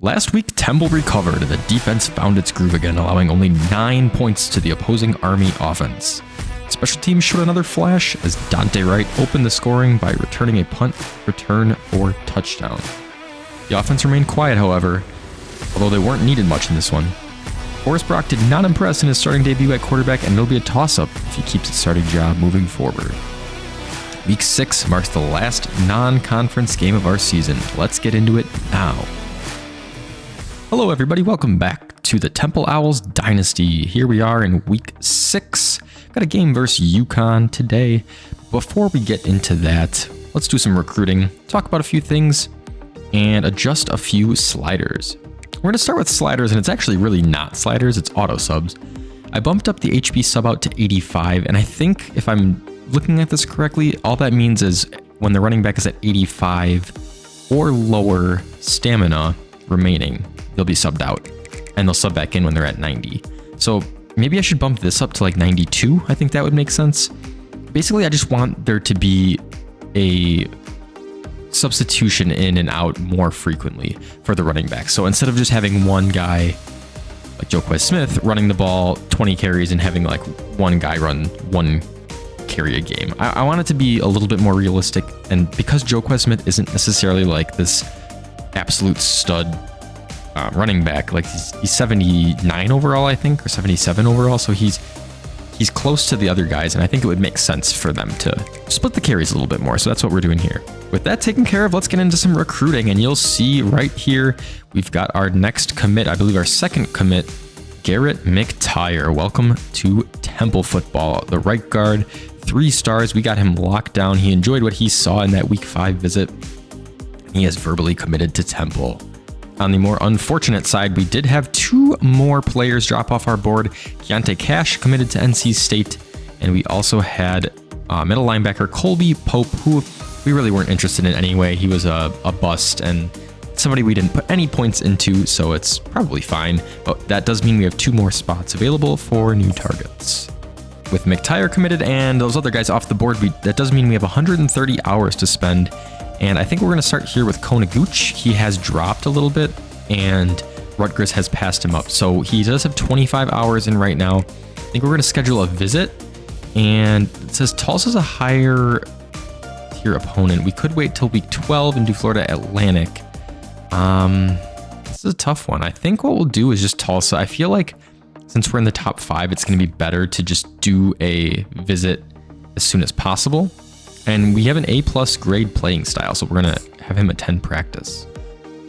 Last week, Temple recovered and the defense found its groove again, allowing only 9 points to the opposing Army offense. Special teams showed another flash as Dante Wright opened the scoring by returning a punt return for touchdown. The offense remained quiet, however, although they weren't needed much in this one. Forrest Brock did not impress in his starting debut at quarterback, and it'll be a toss-up if he keeps his starting job moving forward. Week 6 marks the last non-conference game of our season. Let's get into it now. Hello everybody, welcome back to the Temple Owls Dynasty. Here we are in week 6. Got a game versus UConn today. Before we get into that, let's do some recruiting, talk about a few things, and adjust a few sliders. We're going to start with sliders, and it's actually really not sliders, it's auto subs. I bumped up the HB sub out to 85, and I think if I'm looking at this correctly, all that means is when the running back is at 85 or lower stamina remaining, they'll be subbed out, and they'll sub back in when they're at 90. So maybe I should bump this up to like 92. I think that would make sense. Basically, I just want there to be a substitution in and out more frequently for the running back. So instead of just having one guy like Joquez Smith running the ball 20 carries and having like one guy run one carry a game, I want it to be a little bit more realistic. And because Joquez Smith isn't necessarily like this absolute stud running back, like he's 79 overall, I think, or 77 overall, so he's close to the other guys, and I think it would make sense for them to split the carries a little bit more. So that's what we're doing here. With that taken care of, let's get into some recruiting, and you'll see right here we've got our next commit, I believe our second commit, Garrett McTire. Welcome to Temple football. The right guard, 3 stars. We got him locked down. He enjoyed what he saw in that week 5 visit. He has verbally committed to Temple. On the more unfortunate side, we did have 2 more players drop off our board. Keontae Cash committed to NC State, and we also had middle linebacker Colby Pope, who we really weren't interested in anyway. He was a bust and somebody we didn't put any points into, so it's probably fine. But that does mean we have 2 more spots available for new targets. With McTire committed and those other guys off the board, that does mean we have 130 hours to spend. And I think we're going to start here with Konagooch. He has dropped a little bit, and Rutgers has passed him up. So he does have 25 hours in right now. I think we're going to schedule a visit. And it says Tulsa's a higher tier opponent. We could wait till week 12 and do Florida Atlantic. This is a tough one. I think what we'll do is just Tulsa. I feel like since we're in the top 5, it's going to be better to just do a visit as soon as possible. And we have an A+ grade playing style, so we're going to have him attend practice.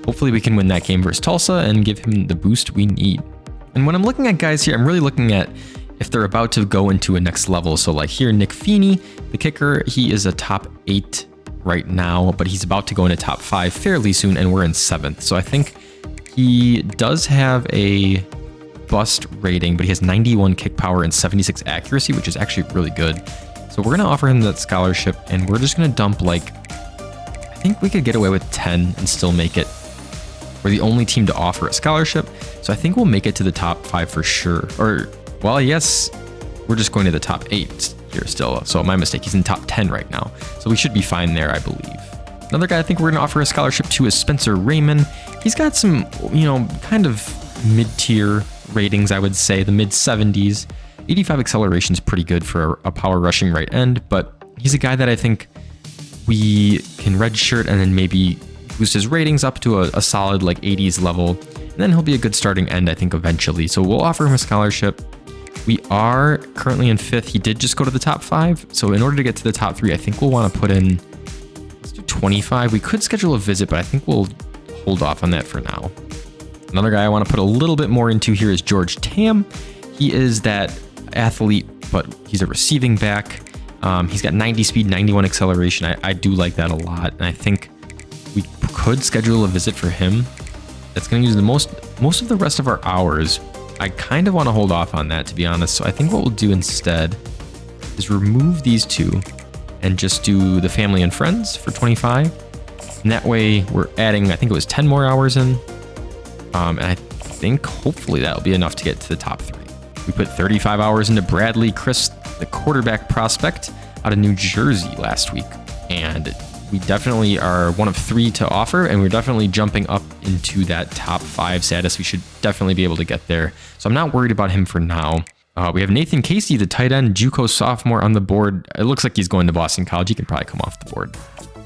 Hopefully we can win that game versus Tulsa and give him the boost we need. And when I'm looking at guys here, I'm really looking at if they're about to go into a next level. So like here, Nick Feeney, the kicker, he is a top 8 right now, but he's about to go into top 5 fairly soon, and we're in 7th. So I think he does have a bust rating, but he has 91 kick power and 76 accuracy, which is actually really good. So we're going to offer him that scholarship, and we're just going to dump like, I think we could get away with 10 and still make it. We're the only team to offer a scholarship, so I think we'll make it to the top 5 for sure. Or, well, yes, we're just going to the top 8 here still. So my mistake, he's in top 10 right now. So we should be fine there, I believe. Another guy I think we're going to offer a scholarship to is Spencer Raymond. He's got some, kind of mid-tier ratings, I would say, the mid-70s. 85 acceleration is pretty good for a power rushing right end, but he's a guy that I think we can redshirt and then maybe boost his ratings up to a solid like 80s level, and then he'll be a good starting end, I think, eventually. So we'll offer him a scholarship. We are currently in 5th. He did just go to the top 5, so in order to get to the top 3, I think we'll want to put in, let's do 25. We could schedule a visit, but I think we'll hold off on that for now. Another guy I want to put a little bit more into here is George Tam. He is that athlete, but he's a receiving back. He's got 90 speed, 91 acceleration. I do like that a lot, and I think we could schedule a visit for him. That's going to use the most of the rest of our hours. I kind of want to hold off on that, to be honest. So I think what we'll do instead is remove these 2 and just do the family and friends for 25. And that way we're adding, I think it was 10 more hours in. And I think hopefully that'll be enough to get to the top 3. We put 35 hours into Bradley Chris, the quarterback prospect out of New Jersey last week. And we definitely are one of 3 to offer, and we're definitely jumping up into that top 5 status. We should definitely be able to get there. So I'm not worried about him for now. We have Nathan Casey, the tight end, JUCO sophomore on the board. It looks like he's going to Boston College. He can probably come off the board.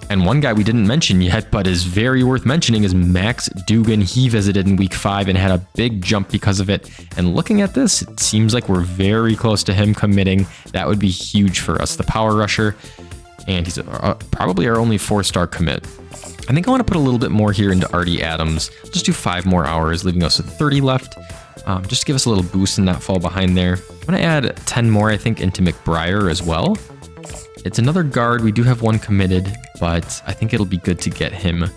And one guy we didn't mention yet, but is very worth mentioning, is Max Dugan. He visited in week 5 and had a big jump because of it. And looking at this, it seems like we're very close to him committing. That would be huge for us. The power rusher, and he's probably our only 4-star commit. I think I want to put a little bit more here into Artie Adams. Just do 5 more hours, leaving us with 30 left. Just to give us a little boost and not fall behind there. I'm going to add 10 more, I think, into McBriar as well. It's another guard. We do have 1 committed, but I think it'll be good to get him a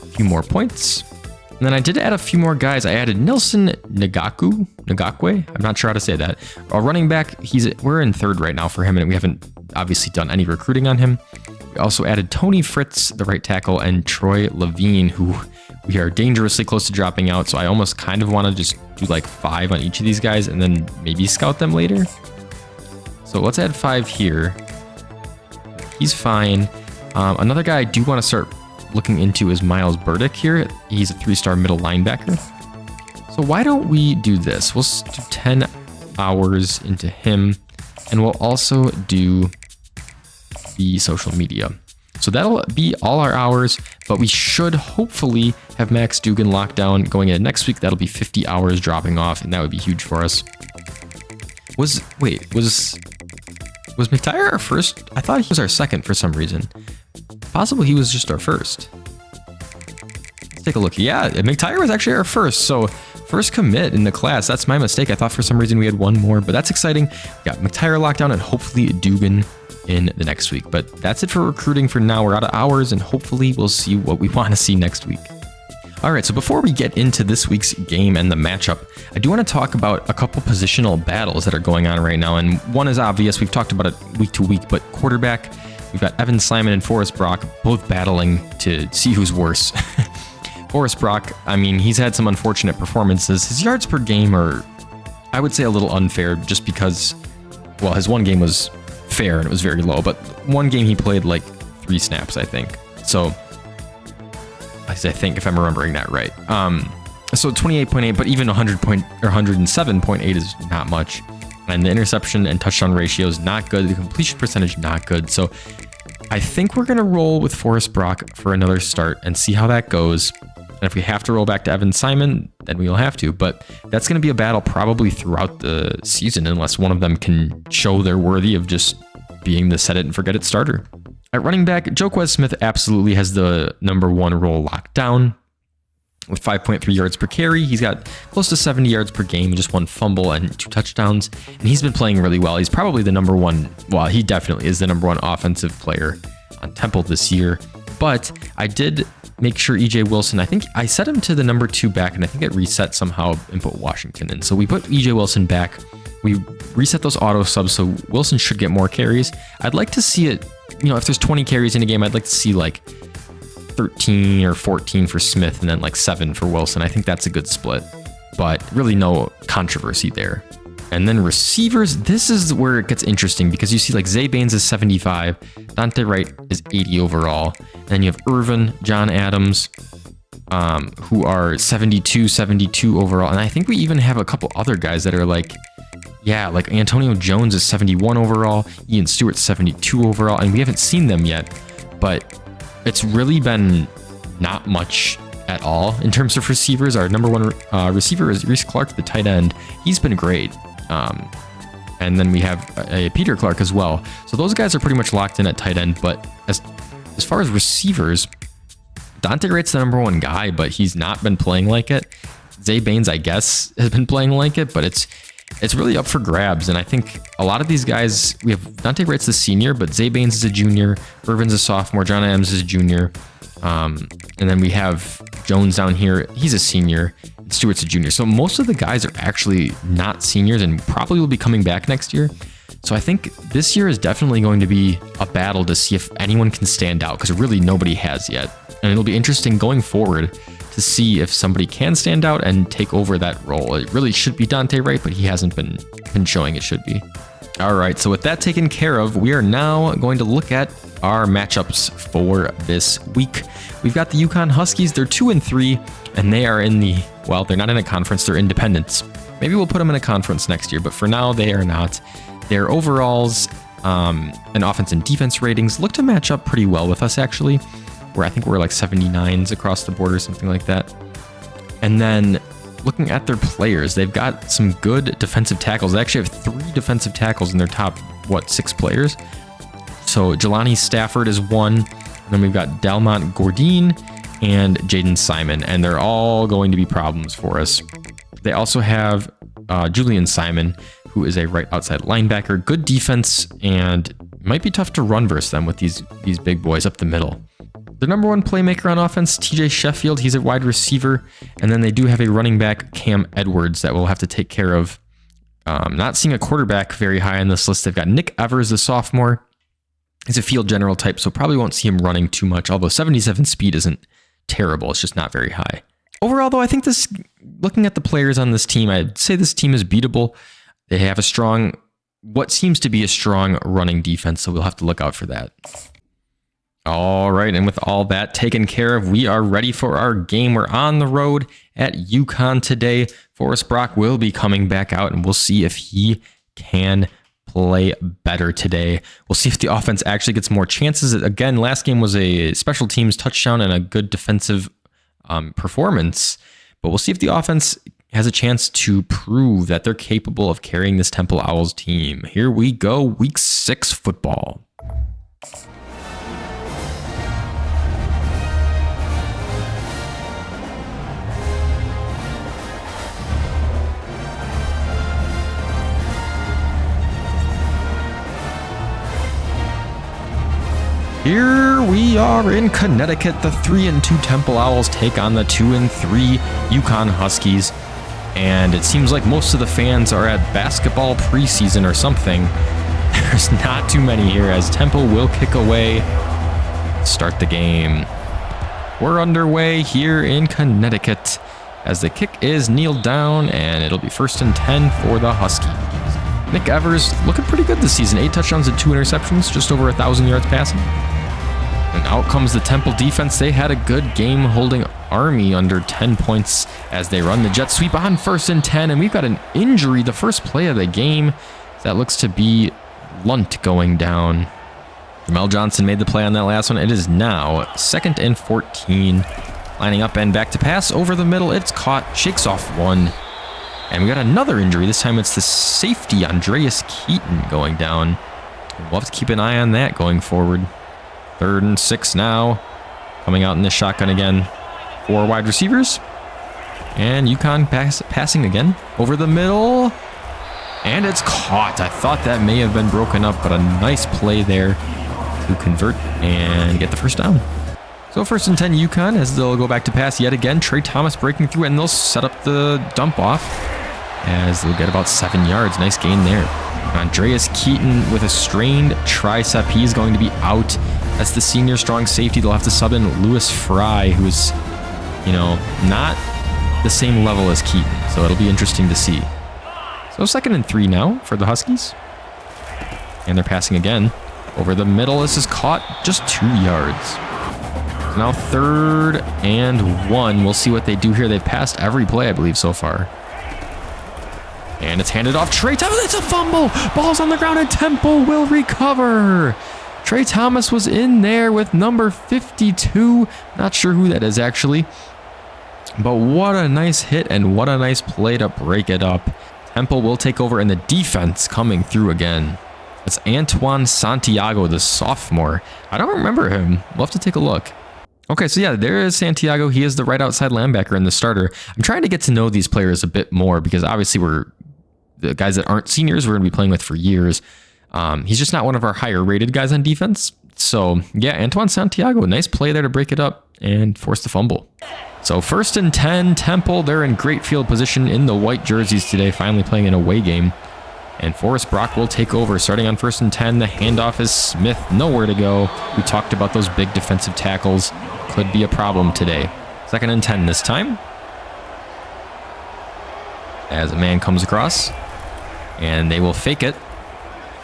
few more points. And then I did add a few more guys. I added Nelson Ngakwe. I'm not sure how to say that. A running back. We're in 3rd right now for him, and we haven't obviously done any recruiting on him. We also added Tony Fritz, the right tackle, and Troy Levine, who we are dangerously close to dropping out. So I almost kind of want to just do like 5 on each of these guys and then maybe scout them later. So let's add 5 here. He's fine. Another guy I do want to start looking into is Miles Burdick here. He's a 3-star middle linebacker. So why don't we do this? We'll do 10 hours into him, and we'll also do the social media. So that'll be all our hours, but we should hopefully have Max Dugan locked down going into next week. That'll be 50 hours dropping off, and that would be huge for us. Was McTire our first? I thought he was our second for some reason. Possible he was just our first. Let's take a look. Yeah, McTire was actually our first. So first commit in the class. That's my mistake. I thought for some reason we had 1 more, but that's exciting. Got McTire locked down and hopefully Dugan in the next week. But that's it for recruiting for now. We're out of hours, and hopefully we'll see what we want to see next week. All right, so before we get into this week's game and the matchup, I do want to talk about a couple positional battles that are going on right now. And one is obvious. We've talked about it week to week, but quarterback, we've got Evan Simon and Forrest Brock both battling to see who's worse. Forrest Brock, I mean, he's had some unfortunate performances. His yards per game are, I would say, a little unfair just because, well, his 1 game was fair and it was very low, but 1 game he played like 3 snaps, I think. So I think if I'm remembering that right. So 28.8, but even 107.8 is not much. And the interception and touchdown ratio is not good. The completion percentage, not good. So I think we're going to roll with Forrest Brock for another start and see how that goes. And if we have to roll back to Evan Simon, then we'll have to. But that's going to be a battle probably throughout the season unless one of them can show they're worthy of just being the set it and forget it starter. At running back, Joquez Smith absolutely has the #1 role locked down with 5.3 yards per carry. He's got close to 70 yards per game, just 1 fumble and 2 touchdowns. And he's been playing really well. He's probably the #1. Well, he definitely is the #1 offensive player on Temple this year. But I did make sure EJ Wilson, I think I set him to the #2 back, and I think it reset somehow and put Washington in. So we put EJ Wilson back. We reset those auto subs, so Wilson should get more carries. I'd like to see it, if there's 20 carries in a game, I'd like to see like 13 or 14 for Smith and then like 7 for Wilson. I think that's a good split, but really no controversy there. And then receivers, this is where it gets interesting because you see like Zay Baines is 75, Dante Wright is 80 overall. And then you have Irvin, John Adams, who are 72 overall. And I think we even have a couple other guys that are like Antonio Jones is 71 overall, Ian Stewart's 72 overall, and we haven't seen them yet, but it's really been not much at all in terms of receivers. Our #1 receiver is Reese Clark, the tight end. He's been great. And then we have Peter Clark as well. So those guys are pretty much locked in at tight end, but as far as receivers, Dante Wright's the #1 guy, but he's not been playing like it. Zay Baines, I guess, has been playing like it, but it's really up for grabs. And I think a lot of these guys, we have Dante Wright's the senior, but Zay Baines is a junior, Irvin's a sophomore, John Adams is a junior. And then we have Jones down here. He's a senior. Stewart's a junior. So most of the guys are actually not seniors and probably will be coming back next year. So I think this year is definitely going to be a battle to see if anyone can stand out, because really nobody has yet. And it'll be interesting going forward to see if somebody can stand out and take over that role. It really should be Dante Wright, but he hasn't been showing it should be. All right, so with that taken care of, we are now going to look at our matchups for this week. We've got the UConn Huskies. They're 2-3, and they are in the, well, they're not in a conference, they're independents. Maybe we'll put them in a conference next year, but for now, they are not. Their overalls and offense and defense ratings look to match up pretty well with us, actually, where I think we're like 79s across the board or something like that. And then looking at their players, they've got some good defensive tackles. They actually have 3 defensive tackles in their top, 6 players. So Jelani Stafford is one. And then we've got Dalmont Gordine and Jaden Simon, and they're all going to be problems for us. They also have Julian Simon, who is a right outside linebacker. Good defense, and might be tough to run versus them with these big boys up the middle. The number 1 playmaker on offense, TJ Sheffield, he's a wide receiver. And then they do have a running back, Cam Edwards, that we'll have to take care of. Not seeing a quarterback very high on this list. They've got Nick Evers, the sophomore. He's a field general type, so probably won't see him running too much, although 77 speed isn't terrible. It's just not very high. Overall, though, I think looking at the players on this team, I'd say this team is beatable. They have what seems to be a strong running defense, so we'll have to look out for that. All right, and with all that taken care of, we are ready for our game. We're on the road at UConn today. Forrest Brock will be coming back out, and we'll see if he can play better today. We'll see if the offense actually gets more chances. Again, last game was a special teams touchdown and a good defensive performance, but we'll see if the offense has a chance to prove that they're capable of carrying this Temple Owls team. Here we go, week 6 football. Here we are in Connecticut. The 3-2 Temple Owls take on the 2-3 UConn Huskies. And it seems like most of the fans are at basketball preseason or something. There's not too many here as Temple will kick away. Start the game. We're underway here in Connecticut as the kick is kneeled down, and it'll be 1st and 10 for the Huskies. Nick Evers looking pretty good this season. 8 touchdowns and 2 interceptions, just over 1,000 yards passing. And out comes the Temple defense. They had a good game holding Army under 10 points as they run the jet sweep on 1st and 10. And we've got an injury, the first play of the game. That looks to be Lunt going down. Jamel Johnson made the play on that last one. It is now 2nd and 14. Lining up and back to pass over the middle. It's caught, shakes off one. And we got another injury. This time it's the safety, Andreas Keaton, going down. We'll have to keep an eye on that going forward. 3rd and 6 now. Coming out in the shotgun again. 4 wide receivers. And UConn passing again. Over the middle. And it's caught. I thought that may have been broken up, but a nice play there to convert and get the first down. So 1st and 10 UConn as they'll go back to pass yet again. Trey Thomas breaking through, and they'll set up the dump off as they'll get about 7 yards. Nice gain there. Andreas Keaton with a strained tricep. He's going to be out. That's the senior strong safety. They'll have to sub in Lewis Fry, who's, not the same level as Keaton. So it'll be interesting to see. So 2nd and 3 now for the Huskies. And they're passing again. Over the middle. This is caught just 2 yards. So now 3rd and 1. We'll see what they do here. They've passed every play, I believe, so far. And it's handed off. Trey Thomas. It's a fumble. Ball's on the ground and Temple will recover. Trey Thomas was in there with number 52. Not sure who that is, actually. But what a nice hit and what a nice play to break it up. Temple will take over, and the defense coming through again. It's Antoine Santiago, the sophomore. I don't remember him. We'll have to take a look. Okay, so yeah, there is Santiago. He is the right outside linebacker and the starter. I'm trying to get to know these players a bit more because obviously the guys that aren't seniors we're going to be playing with for years. He's just not one of our higher rated guys on defense. So yeah, Antoine Santiago, nice play there to break it up and force the fumble. So 1st and 10, Temple, they're in great field position in the white jerseys today, finally playing an away game. And Forrest Brock will take over, starting on 1st and 10. The handoff is Smith, nowhere to go. We talked about those big defensive tackles. Could be a problem today. 2nd and 10 this time. As a man comes across, and they will fake it.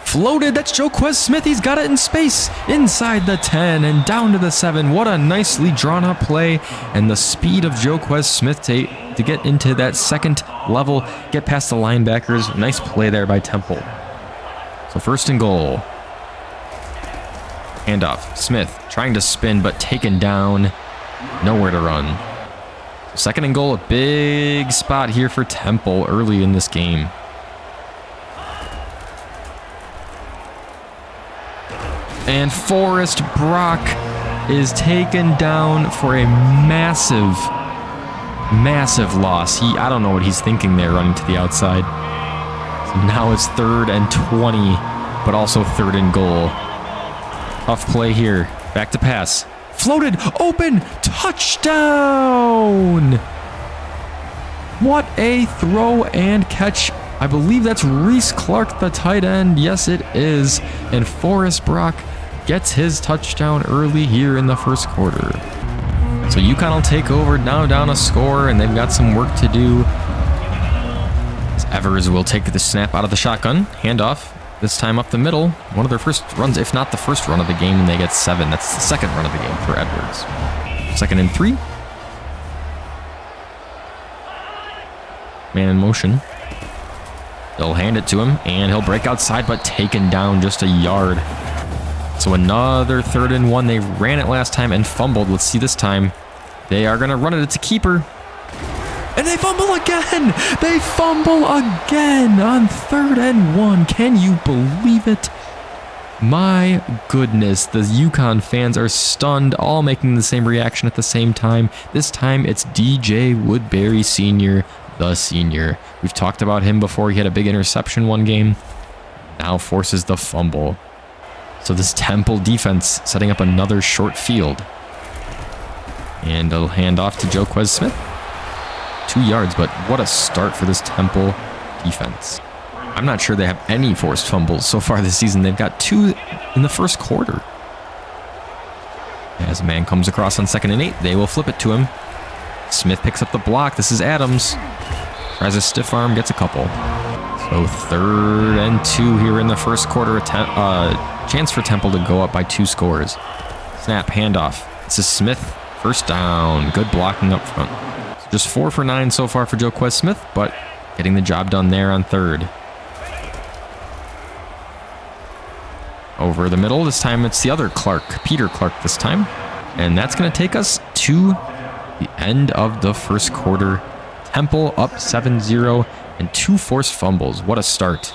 Floated, that's Joquez Smith. He's got it in space. Inside the 10 and down to the 7. What a nicely drawn up play. And the speed of Joquez Smith to get into that second level, get past the linebackers. Nice play there by Temple. So first and goal. Handoff. Smith trying to spin, but taken down. Nowhere to run. Second and goal, a big spot here for Temple early in this game. And Forrest Brock is taken down for a massive, massive loss. I don't know what he's thinking there running to the outside. So now it's 3rd and 20, but also 3rd and goal. Tough play here. Back to pass. Floated, open, touchdown! What a throw and catch. I believe that's Reese Clark, the tight end. Yes, it is. And Forrest Brock gets his touchdown early here in the first quarter. So UConn will take over, now down a score, and they've got some work to do. As Evers will take the snap out of the shotgun. Handoff, this time up the middle. One of their first runs, if not the first run of the game, and they get 7. That's the second run of the game for Edwards. 2nd and 3. Man in motion. They'll hand it to him, and he'll break outside, but taken down just a yard. So another 3rd and 1. They ran it last time and fumbled. Let's see this time. They are going to run it. It's a keeper. And they fumble again. They fumble again on 3rd and 1. Can you believe it? My goodness. The UConn fans are stunned, all making the same reaction at the same time. This time it's DJ Woodbury Sr., the senior. We've talked about him before. He had a big interception one game. Now forces the fumble. So this Temple defense setting up another short field. And they'll hand off to Joquez Smith. 2 yards, but what a start for this Temple defense. I'm not sure they have any forced fumbles so far this season. They've got 2 in the first quarter. As a man comes across on 2nd and 8, they will flip it to him. Smith picks up the block. This is Adams. Tries a stiff arm, gets a couple. So 3rd and 2 here in the first quarter. Chance for Temple to go up by 2 scores. Snap, handoff. This is Smith. First down. Good blocking up front. Just 4 for 9 so far for Joquez Smith, but getting the job done there on 3rd. Over the middle. This time it's the other Clark. Peter Clark this time. And that's going to take us to the end of the first quarter. Temple up 7-0 and 2 forced fumbles. What a start.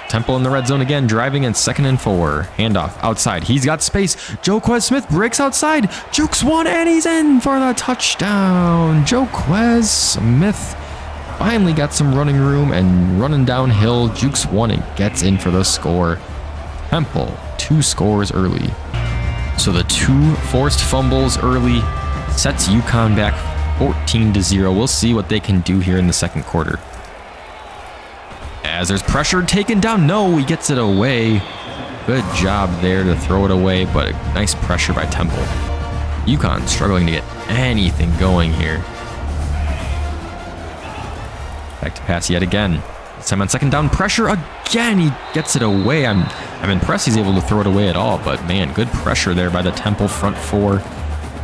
Temple in the red zone again, driving in 2nd and 4. Handoff outside. He's got space. Joquez Smith breaks outside. Jukes one, and he's in for the touchdown. Joquez Smith finally got some running room and running downhill. Jukes one and gets in for the score. Temple, 2 scores early. So the 2 forced fumbles early sets UConn back 14-0. We'll see what they can do here in the second quarter. As there's pressure taken down. No, he gets it away. Good job there to throw it away, but a nice pressure by Temple. UConn struggling to get anything going here. Back to pass yet again. This time on 2nd down, pressure again. He gets it away. I'm impressed he's able to throw it away at all, but man, good pressure there by the Temple front 4.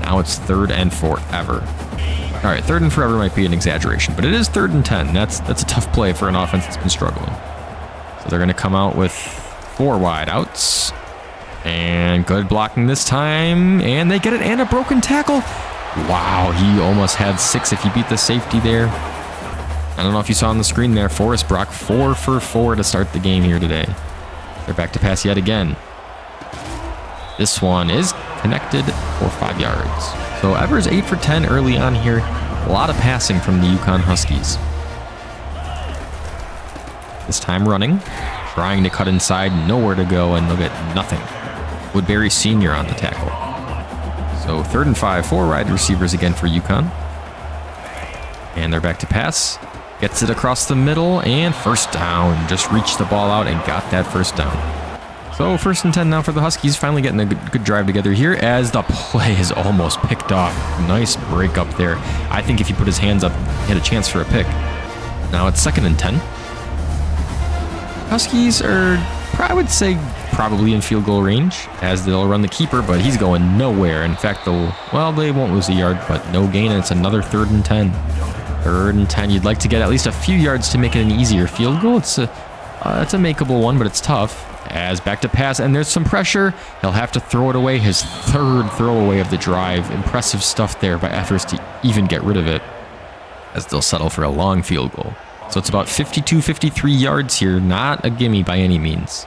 Now it's 3rd and forever. All right, 3rd and forever might be an exaggeration, but it is 3rd and 10. That's a tough play for an offense that's been struggling. So they're going to come out with 4 wide outs. And good blocking this time. And they get it, and a broken tackle. Wow, he almost had 6 if he beat the safety there. I don't know if you saw on the screen there, Forrest Brock 4 for 4 to start the game here today. They're back to pass yet again. This one is connected for 5 yards. So Evers 8 for 10 early on here. A lot of passing from the UConn Huskies. This time running, trying to cut inside, nowhere to go, and they'll get nothing. Woodbury Sr. on the tackle. So 3rd and 5, 4 wide receivers again for UConn. And they're back to pass. Gets it across the middle, and first down. Just reached the ball out and got that first down. So 1st and 10 now for the Huskies, finally getting a good drive together here as the play is almost picked off. Nice break up there. I think if he put his hands up, he had a chance for a pick. Now it's 2nd and 10. Huskies are I would say probably in field goal range, as they'll run the keeper, but he's going nowhere. In fact, they won't lose a yard, but no gain, and it's another 3rd and 10. 3rd and 10. You'd like to get at least a few yards to make it an easier field goal. It's a makeable one, but it's tough. As back to pass, and there's some pressure. He'll have to throw it away. His 3rd throwaway of the drive. Impressive stuff there by efforts to even get rid of it, as they'll settle for a long field goal. So it's about 52, 53 yards here. Not a gimme by any means.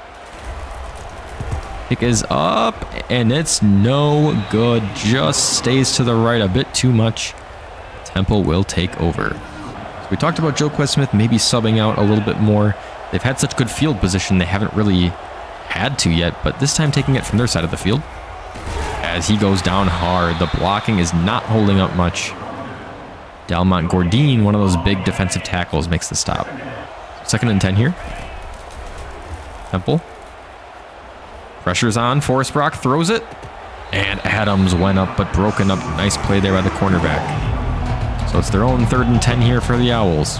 Kick is up, and it's no good. Just stays to the right a bit too much. Temple will take over. So we talked about Joquez Smith maybe subbing out a little bit more. They've had such good field position, they haven't really had to yet, but this time taking it from their side of the field. As he goes down hard, the blocking is not holding up much. Delmont Gordine, one of those big defensive tackles, makes the stop. 2nd and 10 here. Temple. Pressure's on. Forrest Brock throws it. And Adams went up, but broken up. Nice play there by the cornerback. So it's their own 3rd and 10 here for the Owls.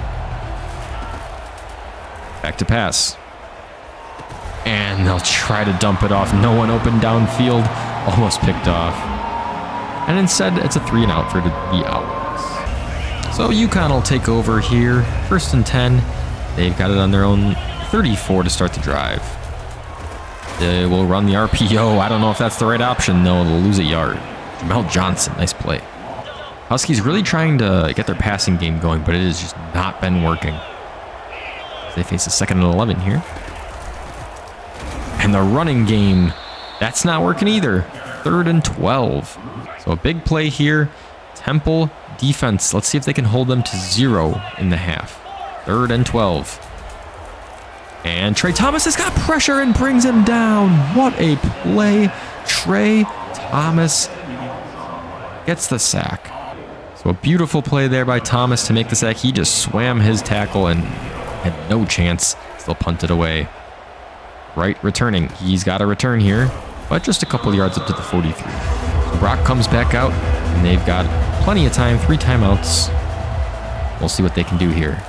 Back to pass. And they'll try to dump it off. No one open downfield. Almost picked off. And instead, it's a 3 and out for the Owls. So UConn will take over here. 1st and 10. They've got it on their own 34 to start the drive. They will run the RPO. I don't know if that's the right option, though. They'll lose a yard. Jamel Johnson, nice play. Huskies really trying to get their passing game going, but it has just not been working. They face a 2nd and 11 here. And the running game, that's not working either. 3rd and 12. So a big play here. Temple defense. Let's see if they can hold them to 0 in the half. 3rd and 12. And Trey Thomas has got pressure and brings him down. What a play. Trey Thomas gets the sack. So a beautiful play there by Thomas to make the sack. He just swam his tackle and had no chance. Still punted away. Wright returning. He's got a return here, but just a couple yards up to the 43. So Brock comes back out, and they've got plenty of time. 3 timeouts. We'll see what they can do here.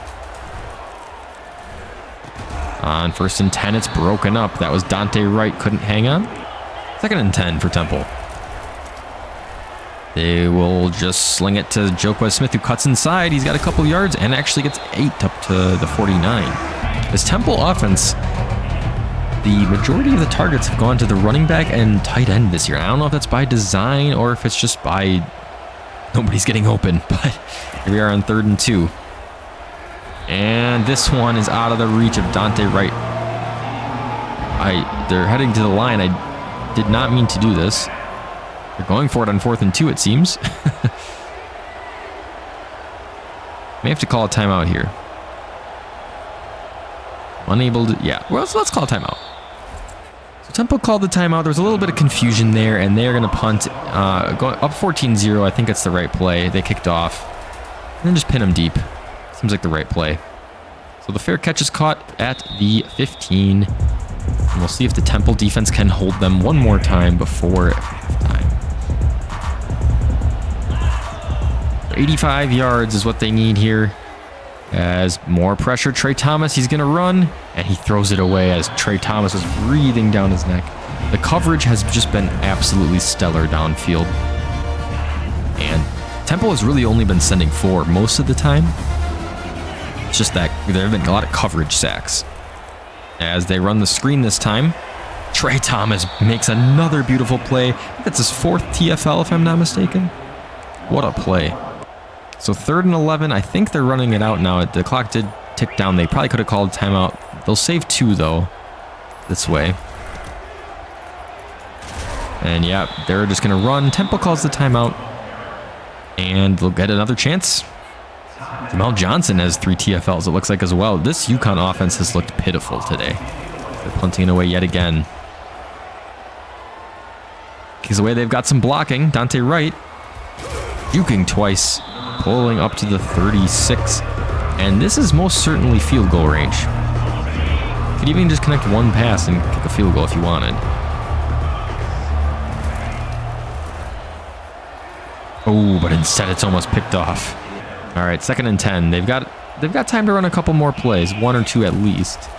On 1st and 10, it's broken up. That was Dante Wright. Couldn't hang on. 2nd and 10 for Temple. They will just sling it to Joquez Smith, who cuts inside. He's got a couple yards and actually gets 8 up to the 49. This Temple offense, the majority of the targets have gone to the running back and tight end this year. I don't know if that's by design or if it's just by nobody's getting open, but here we are on 3rd and 2. And this one is out of the reach of Dante Wright. They're heading to the line. I did not mean to do this. They're going for it on 4th and 2, it seems. May have to call a timeout here. Unable to, yeah, well, so let's call a timeout. So Temple called the timeout. There was a little bit of confusion there, and they're going to punt. Going up 14-0, I think it's the right play. They kicked off. And then just pin them deep. Seems like the right play. So the fair catch is caught at the 15. And we'll see if the Temple defense can hold them one more time before halftime. 85 yards is what they need here. As more pressure, Trey Thomas, he's going to run, and he throws it away as Trey Thomas is breathing down his neck. The coverage has just been absolutely stellar downfield. And Temple has really only been sending 4 most of the time. It's just that there have been a lot of coverage sacks. As they run the screen this time, Trey Thomas makes another beautiful play. I think that's his 4th TFL, if I'm not mistaken. What a play. So 3rd and 11, I think they're running it out now. The clock did tick down. They probably could have called a timeout. They'll save 2, though, this way. And yeah, they're just going to run. Temple calls the timeout. And they'll get another chance. Jamel Johnson has 3 TFLs, it looks like, as well. This UConn offense has looked pitiful today. They're punting it away yet again. Kicks away, they've got some blocking. Dante Wright juking twice, pulling up to the 36. And this is most certainly field goal range. Could even just connect one pass and kick a field goal if you wanted. Oh, but instead it's almost picked off. All right, 2nd and 10. They've got time to run a couple more plays, 1 or 2 at least.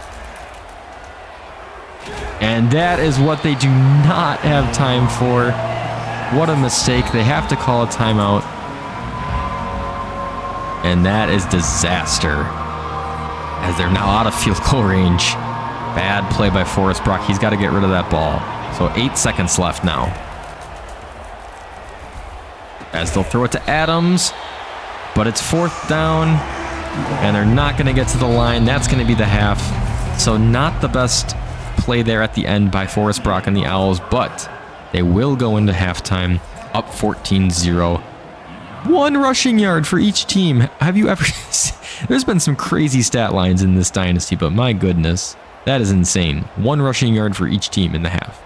And that is what they do not have time for. What a mistake. They have to call a timeout. And that is disaster, as they're now out of field goal range. Bad play by Forrest Brock. He's got to get rid of that ball. So 8 seconds left now. As they'll throw it to Adams, but it's 4th down, and they're not going to get to the line. That's going to be the half. So not the best play there at the end by Forrest Brock and the Owls, but they will go into halftime up 14-0. 1 rushing yard for each team. Have you ever... There's been some crazy stat lines in this dynasty, but my goodness, that is insane. 1 rushing yard for each team in the half.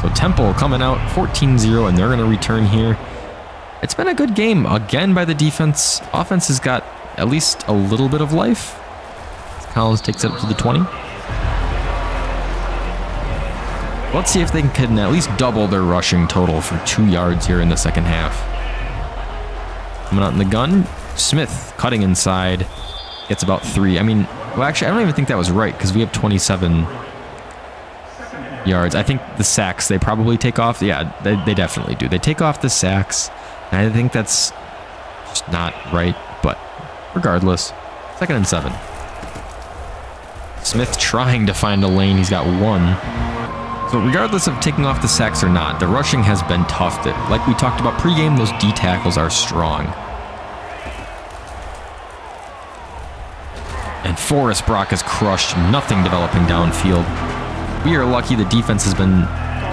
So Temple coming out 14-0, and they're going to return here. It's been a good game, again, by the defense. Offense has got at least a little bit of life. Collins takes it up to the 20. Let's see if they can at least double their rushing total for 2 yards here in the second half. Coming out in the gun, Smith cutting inside, gets about 3. I mean, well, actually, I don't even think that was right, because we have 27 yards. I think the sacks, they probably take off. Yeah, they definitely do. They take off the sacks. And I think that's just not right, but regardless, 2nd and 7. Smith trying to find a lane. He's got 1. So regardless of taking off the sacks or not, the rushing has been tough. Like we talked about pregame, those D tackles are strong. And Forrest Brock has crushed. Nothing developing downfield. We are lucky the defense has been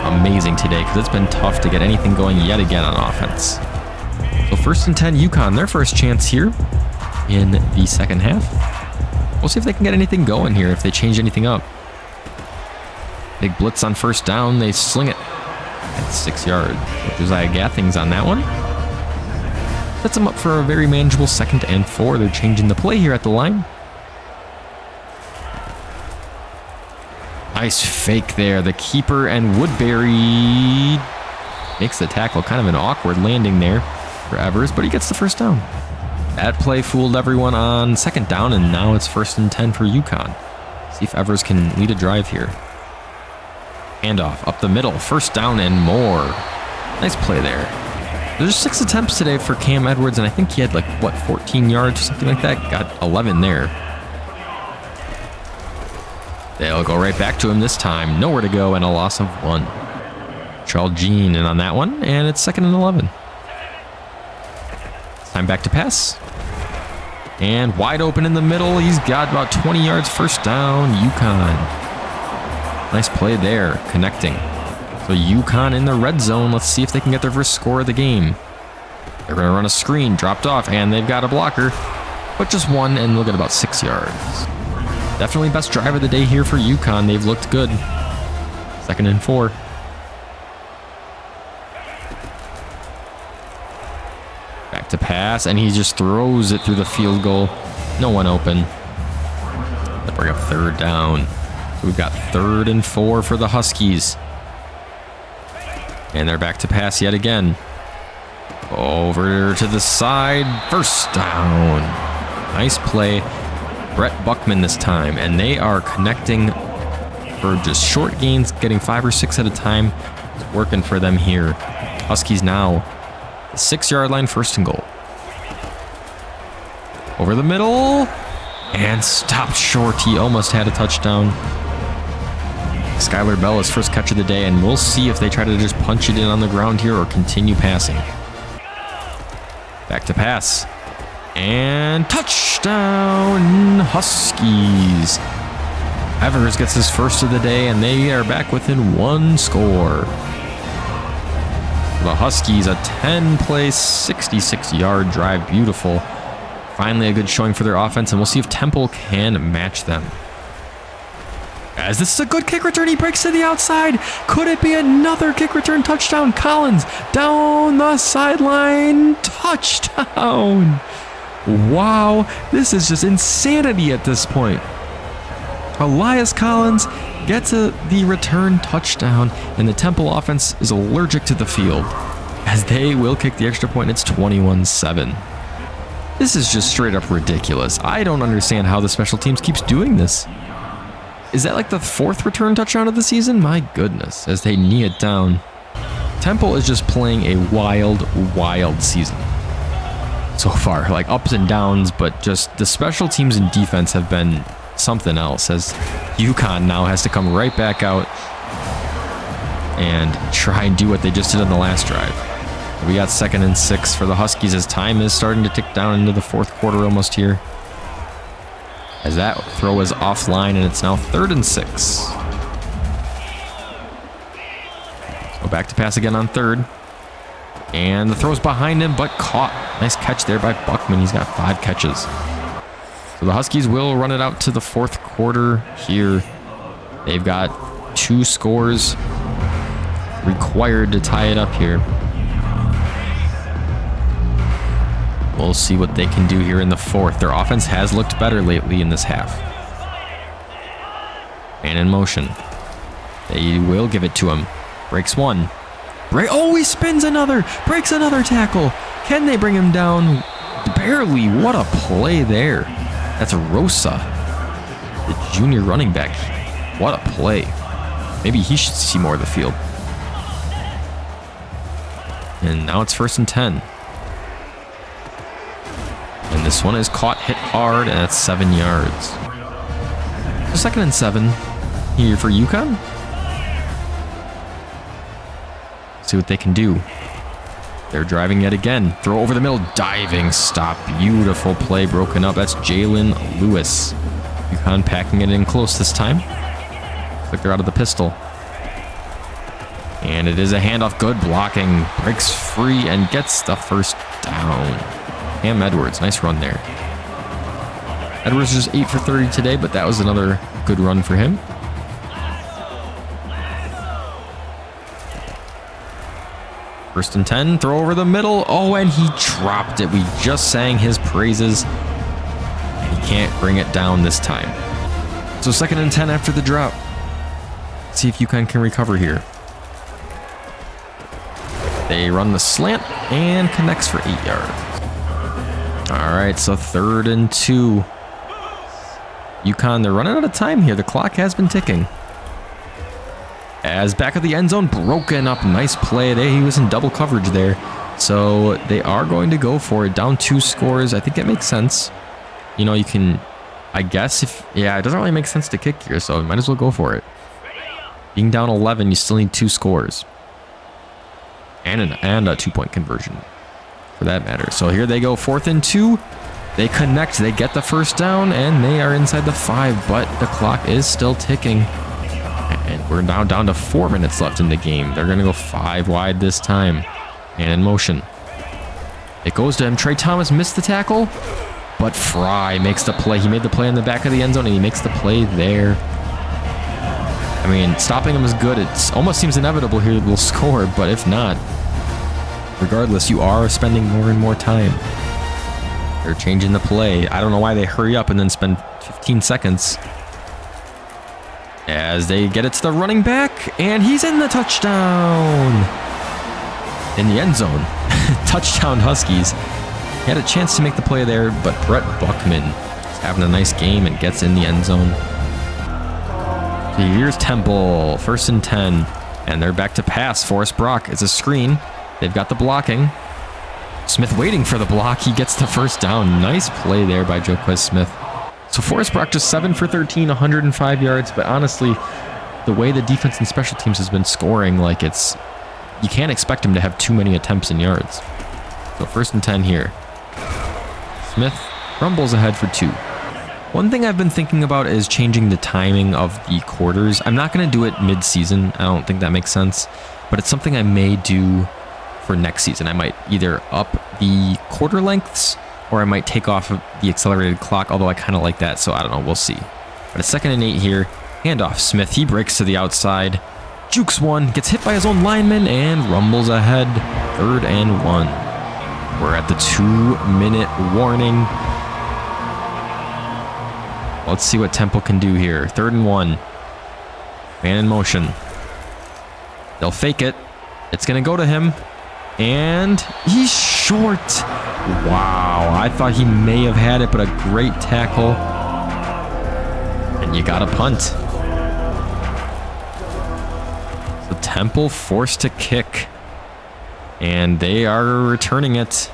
amazing today, because it's been tough to get anything going yet again on offense. So 1st and 10, UConn, their first chance here in the second half. We'll see if they can get anything going here, if they change anything up. Big blitz on 1st down. They sling it at 6 yards. Josiah Gathings on that one. Sets them up for a very manageable 2nd and 4. They're changing the play here at the line. Nice fake there. The keeper and Woodbury makes the tackle. Kind of an awkward landing there for Evers, but he gets the 1st down. That play fooled everyone on 2nd down, and now it's 1st and 10 for UConn. See if Evers can lead a drive here. Handoff up the middle. 1st down and more. Nice play there. There's 6 attempts today for Cam Edwards, and I think he had 14 yards or something like that. Got 11 there. They'll go right back to him this time. Nowhere to go and a loss of 1. Charles Jean in on that one, and it's 2nd and 11. Time back to pass. And wide open in the middle. He's got about 20 yards. 1st down, UConn. Nice play there, connecting. So UConn in the red zone. Let's see if they can get their first score of the game. They're going to run a screen, dropped off, and they've got a blocker. But just 1, and they'll get about 6 yards. Definitely best drive of the day here for UConn. They've looked good. 2nd and 4. Back to pass, and he just throws it through the field goal. No one open. They'll bring up 3rd down. So we've got 3rd and 4 for the Huskies. And they're back to pass yet again. Over to the side. 1st down. Nice play. Brett Buckman this time, and they are connecting for just short gains, getting 5 or 6 at a time. It's working for them here. Huskies now, the 6-yard line, 1st and goal. Over the middle, and stopped short. He almost had a touchdown. Skylar Bell, his first catch of the day, and we'll see if they try to just punch it in on the ground here or continue passing. Back to pass. And touchdown, Huskies. Evers gets his first of the day, and they are back within 1 score. The Huskies, a 10-play, 66-yard drive. Beautiful. Finally a good showing for their offense, and we'll see if Temple can match them. As this is a good kick return, he breaks to the outside. Could it be another kick return touchdown? Collins down the sideline. Touchdown. Wow, this is just insanity at this point. Elias Collins gets the return touchdown, and the Temple offense is allergic to the field as they will kick the extra point. It's 21-7. This is just straight up ridiculous. I don't understand how the special teams keeps doing this. Is that like the 4th return touchdown of the season? My goodness, as they knee it down. Temple is just playing a wild, wild season so far. Like ups and downs, but just the special teams and defense have been something else, as UConn now has to come right back out and try and do what they just did on the last drive. We got 2nd and 6 for the Huskies as time is starting to tick down into the 4th quarter almost here. As that throw is offline and it's now 3rd and 6. Go back to pass again on 3rd. And the throw's behind him, but caught. Nice catch there by Buckman. He's got 5 catches. So the Huskies will run it out to the 4th quarter here. They've got 2 scores required to tie it up here. We'll see what they can do here in the 4th. Their offense has looked better lately in this half. And in motion. They will give it to him. Breaks one. Oh, he spins another. Breaks another tackle. Can they bring him down? Barely. What a play there. That's Rosa, the junior running back. What a play. Maybe he should see more of the field. And now it's 1st and 10. And this one is caught, hit hard, and that's 7 yards. So 2nd and 7 here for UConn. See what they can do. They're driving yet again. Throw over the middle, diving stop. Beautiful play broken up. That's Jalen Lewis. UConn packing it in close this time. Like they're out of the pistol. And it is a handoff. Good blocking. Breaks free and gets the 1st down. Cam Edwards, nice run there. Edwards just 8 for 30 today, but that was another good run for him. First and 10, throw over the middle. Oh, and he dropped it. We just sang his praises. And he can't bring it down this time. So 2nd and 10 after the drop. Let's see if UConn can recover here. They run the slant and connects for 8 yards. All right, so 3rd and 2. UConn, they're running out of time here. The clock has been ticking. As back of the end zone, broken up. Nice play. He was in double coverage there. So they are going to go for it. Down 2 scores. I think that makes sense. You know, you can, I guess, it doesn't really make sense to kick here, so might as well go for it. Being down 11, you still need 2 scores. And a 2-point conversion, for that matter. So here they go, 4th and 2. They connect. They get the 1st down, and they are inside the 5, but the clock is still ticking. And we're now down to 4 minutes left in the game. They're going to go 5 wide this time. And in motion. It goes to him. Trey Thomas missed the tackle, but Fry makes the play. He made the play in the back of the end zone, and he makes the play there. I mean, stopping him is good. It almost seems inevitable here that we'll score, but if not, regardless, you are spending more and more time. They're changing the play. I don't know why they hurry up and then spend 15 seconds. As they get it to the running back, and he's in the touchdown. In the end zone. Touchdown Huskies. He had a chance to make the play there, but Brett Buckman is having a nice game and gets in the end zone. So here's Temple, 1st and 10, and they're back to pass. Forrest Brock is a screen. They've got the blocking. Smith waiting for the block. He gets the 1st down. Nice play there by Joquez Smith. So Forrest Brock just 7 for 13, 105 yards, but honestly, the way the defense and special teams has been scoring, like you can't expect him to have too many attempts and yards. So 1st and 10 here. Smith rumbles ahead for 2. One thing I've been thinking about is changing the timing of the quarters. I'm not going to do it mid-season. I don't think that makes sense, but it's something I may do for next season. I might either up the quarter lengths, or I might take off of the accelerated clock, although I kind of like that, so I don't know. We'll see. But a 2nd and 8 here. Handoff. Smith, he breaks to the outside. Jukes one, gets hit by his own lineman, and rumbles ahead. 3rd and 1. We're at the 2-minute warning. Let's see what Temple can do here. 3rd and 1. Man in motion. They'll fake it. It's going to go to him. And he's short. Wow, I thought he may have had it, but a great tackle. And you got a punt. Temple forced to kick. And they are returning it.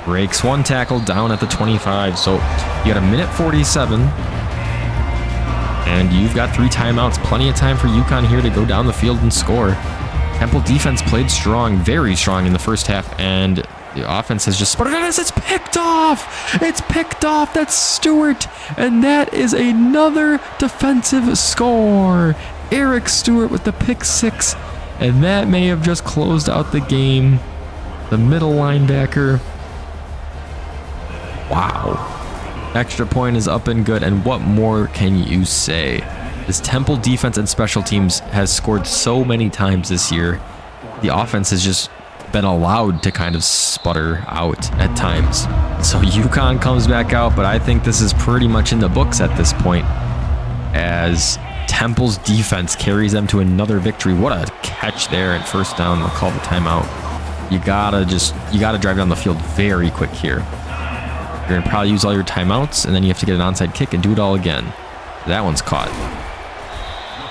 Breaks one tackle down at the 25. So you got a minute 47. And you've got 3 timeouts. Plenty of time for UConn here to go down the field and score. Temple defense played strong, very strong in the first half. And the offense has just sputtered on us. It's picked off. It's picked off. That's Stewart. And that is another defensive score. Eric Stewart with the pick 6. And that may have just closed out the game. The middle linebacker. Wow. Extra point is up and good. And what more can you say? This Temple defense and special teams has scored so many times this year. The offense has just been allowed to kind of sputter out at times. So UConn comes back out, but I think this is pretty much in the books at this point, as Temple's defense carries them to another victory. What a catch there at first down. They'll call the timeout. You gotta drive down the field very quick here. You're gonna probably use all your timeouts, and then you have to get an onside kick and do it all again. That one's caught.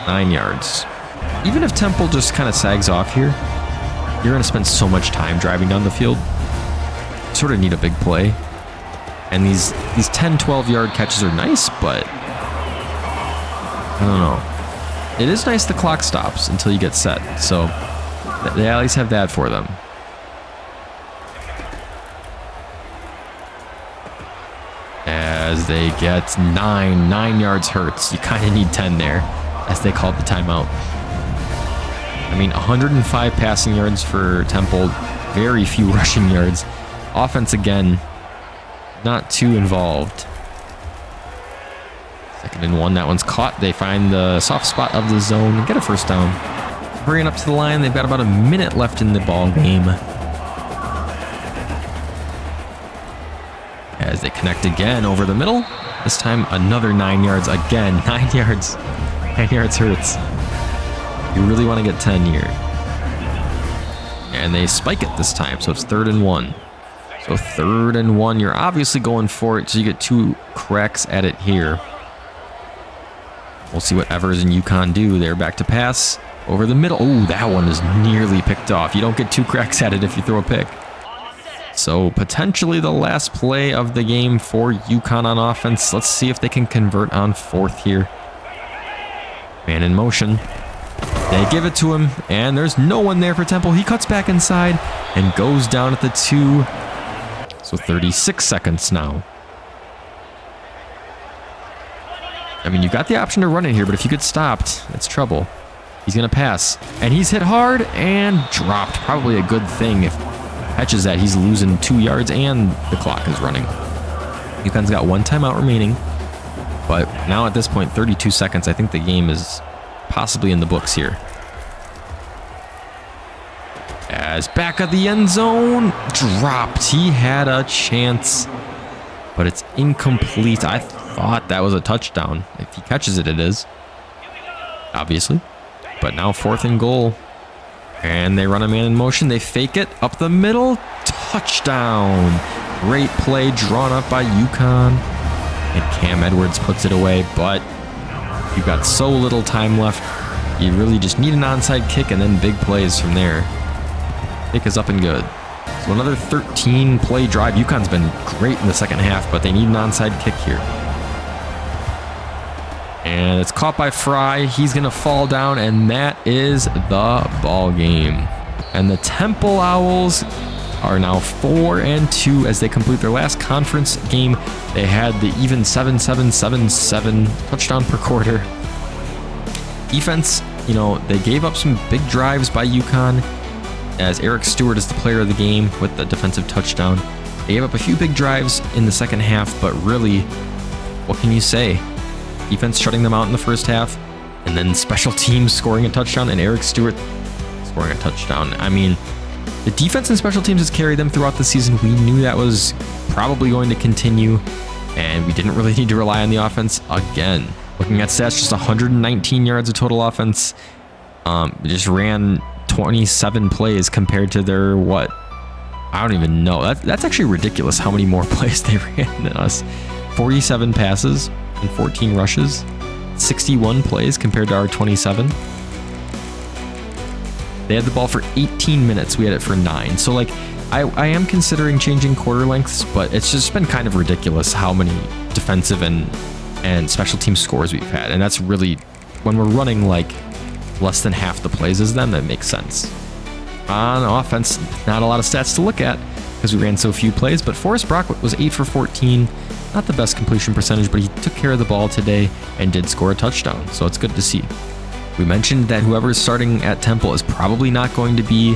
9 yards. Even if Temple just kind of sags off here, you're gonna spend so much time driving down the field. You sort of need a big play. And these 10, 12-yard catches are nice, but I don't know. It is nice the clock stops until you get set, so they at least have that for them. As they get 9 yards hurts. You kind of need 10 there, as they called the timeout. I mean, 105 passing yards for Temple, very few rushing yards. Offense, again, not too involved. 2nd and 1, that one's caught. They find the soft spot of the zone and get a first down. Hurrying up to the line, they've got about a minute left in the ball game. As they connect again over the middle. This time, another 9 yards again. 9 yards. 9 yards hurts. You really want to get 10 here. And they spike it this time, so it's 3rd and 1. So 3rd and 1, you're obviously going for it, so you get 2 cracks at it here. We'll see what Evers and UConn do. They're back to pass over the middle. Oh, that one is nearly picked off. You don't get 2 cracks at it if you throw a pick. So potentially the last play of the game for UConn on offense. Let's see if they can convert on 4th here. Man in motion. They give it to him, and there's no one there for Temple. He cuts back inside and goes down at the 2. So 36 seconds now. I mean, you've got the option to run it here, but if you get stopped, it's trouble. He's going to pass, and he's hit hard and dropped. Probably a good thing. If catches that, he's losing 2 yards and the clock is running. UConn's got 1 timeout remaining, but now at this point, 32 seconds. I think the game is possibly in the books here. As back of the end zone, dropped. He had a chance, but it's incomplete. I thought that was a touchdown. If he catches it, it is. Obviously. But now 4th and goal. And they run a man in motion. They fake it up the middle. Touchdown. Great play drawn up by UConn. And Cam Edwards puts it away, but you've got so little time left. You really just need an onside kick and then big plays from there. Kick is up and good. So another 13-play drive. UConn's been great in the second half, but they need an onside kick here. And it's caught by Fry. He's going to fall down, and that is the ball game. And the Temple Owls are now 4-2 as they complete their last conference game. They had the even 7-7-7-7 touchdown per quarter. Defense, you know, they gave up some big drives by UConn, as Eric Stewart is the player of the game with the defensive touchdown. They gave up a few big drives in the second half, but really, what can you say? Defense shutting them out in the first half, and then special teams scoring a touchdown, and Eric Stewart scoring a touchdown. I mean, the defense and special teams has carried them throughout the season. We knew that was probably going to continue, and we didn't really need to rely on the offense again. Looking at stats, just 119 yards of total offense. Just ran 27 plays compared to their, what? I don't even know. That's actually ridiculous how many more plays they ran than us. 47 passes and 14 rushes. 61 plays compared to our 27. They had the ball for 18 minutes. We had it for 9. So like, I am considering changing quarter lengths, but it's just been kind of ridiculous how many defensive and special team scores we've had. And that's really, when we're running like less than half the plays as them, that makes sense. On offense, not a lot of stats to look at because we ran so few plays, but Forrest Brock was 8 for 14. Not the best completion percentage, but he took care of the ball today and did score a touchdown, so it's good to see. We mentioned that whoever's starting at Temple is probably not going to be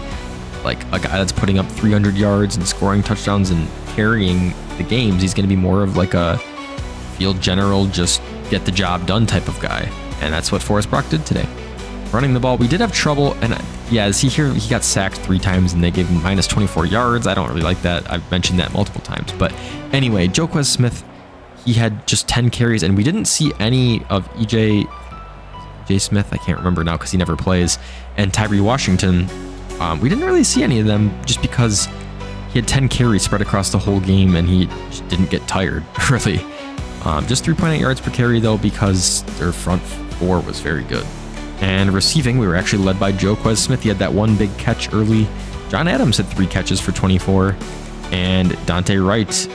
like a guy that's putting up 300 yards and scoring touchdowns and carrying the games. He's going to be more of like a field general, just get the job done type of guy, and that's what Forrest Brock did today. Running the ball, we did have trouble, and yeah, see here, he got sacked 3 times and they gave him minus 24 yards. I don't really like that. I've mentioned that multiple times, but anyway, Joquez Smith, he had just 10 carries, and we didn't see any of EJ Smith, I can't remember now because he never plays, and Tyree Washington. We didn't really see any of them just because he had 10 carries spread across the whole game and he just didn't get tired, really. Just 3.8 yards per carry though, because their front 4 was very good. And receiving, we were actually led by Joquez Smith. He had that one big catch early. John Adams had 3 catches for 24. And Dante Wright,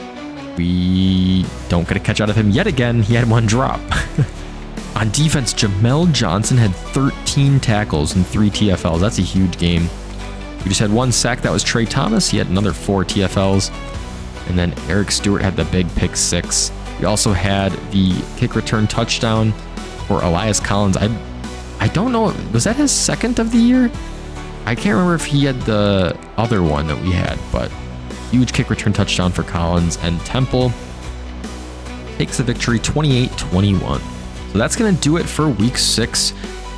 we don't get a catch out of him yet again. He had 1 drop. On defense, Jamel Johnson had 13 tackles and 3 TFLs. That's a huge game. We just had 1 sack. That was Trey Thomas. He had another 4 TFLs. And then Eric Stewart had the big pick 6. We also had the kick return touchdown for Elias Collins. I don't know, was that his 2nd of the year? I can't remember if he had the other one that we had, but huge kick return touchdown for Collins, and Temple takes the victory 28-21. So that's going to do it for week 6.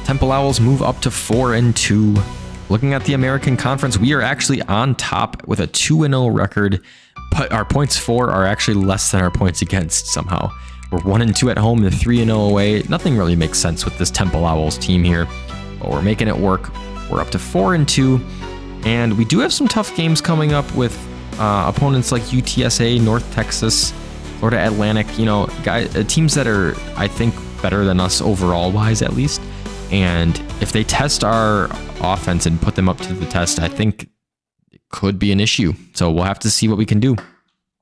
Temple Owls move up to 4-2. Looking at the American Conference, we are actually on top with a 2-0 record, but our points for are actually less than our points against somehow. We're 1-2 at home and 3-0 away. Nothing really makes sense with this Temple Owls team here, but we're making it work. We're up to 4-2, and we do have some tough games coming up with opponents like UTSA, North Texas, Florida Atlantic. You know, teams that are, I think, better than us overall wise at least. And if they test our offense and put them up to the test, I think it could be an issue. So we'll have to see what we can do.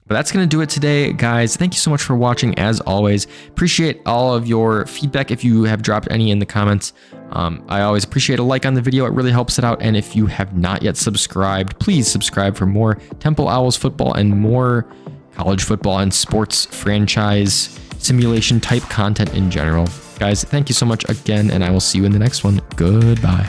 But that's going to do it today, guys. Thank you so much for watching, as always. Appreciate all of your feedback if you have dropped any in the comments. I always appreciate a like on the video. It really helps it out. And if you have not yet subscribed, please subscribe for more Temple Owls football and more college football and sports franchise simulation type content in general. Guys, thank you so much again, and I will see you in the next one. Goodbye.